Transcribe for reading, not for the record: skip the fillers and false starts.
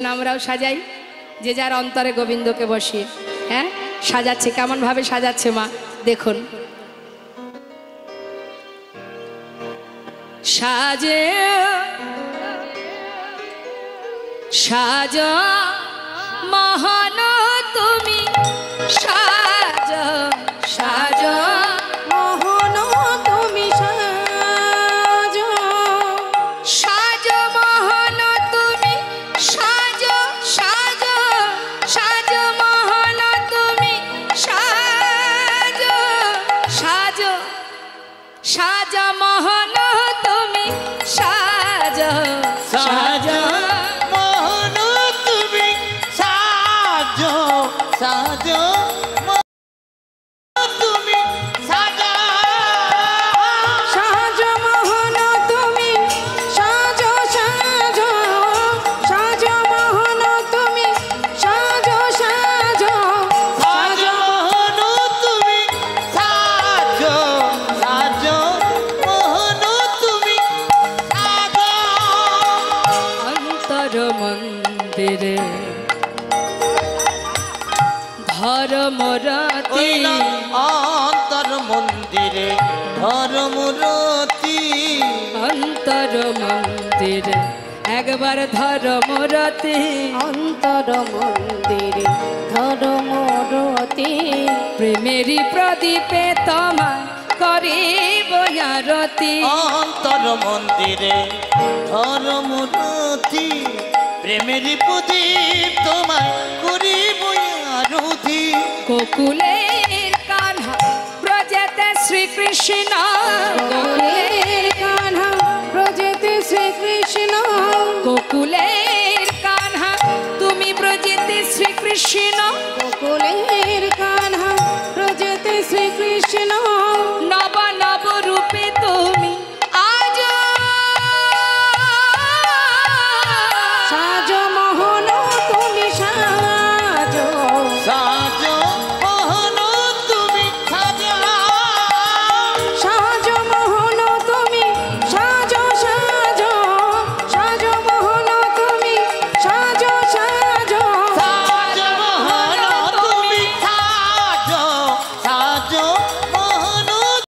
আমরাও সাজাই যে যার অন্তরে গোবিন্দকে বসিয়ে। হ্যাঁ, সাজাচ্ছে, কেমন ভাবে সাজাচ্ছে মা দেখুন। সাজে সাজ মহান তুমি, সাজ সাজ মোহন তুমি সাজ, সাজ মহান তুমি, সাজ সাজ সাজ মহান তুমি, সাজ সাজ সাজ মহান তুমি, সাজ সাজ মোহন তুমি সাজ, সাজ তুমি সাজা, সাজ মোহন তুমি সাজ, সাজ সাজ মোহন তুমি সাজ, সাজ সাজ মোহন তুমি সাজ, সাজ মোহন তুমি সাজা। অন্তর মন্দিরে ধর্মরতি, অন্তর মন্দিরে ধর্মরতি, অন্তর মন্দিরে একবার ধর্মরতি, অন্তর মন্দিরে ধর্মরতি, প্রেমেরই প্রদীপে তোমায় করিব আরতি। অন্তর মন্দিরে ধর্মরতি, প্রেমের প্রদীপ তোমায় করিব আরতি। গোকুলের কান্হা ব্রজেতে শ্রীকৃষ্ণ, গোকুলের কান্হা ব্রজেতে শ্রীকৃষ্ণ, গোকুলের কান্হা তুমি ব্রজেতে শ্রীকৃষ্ণ,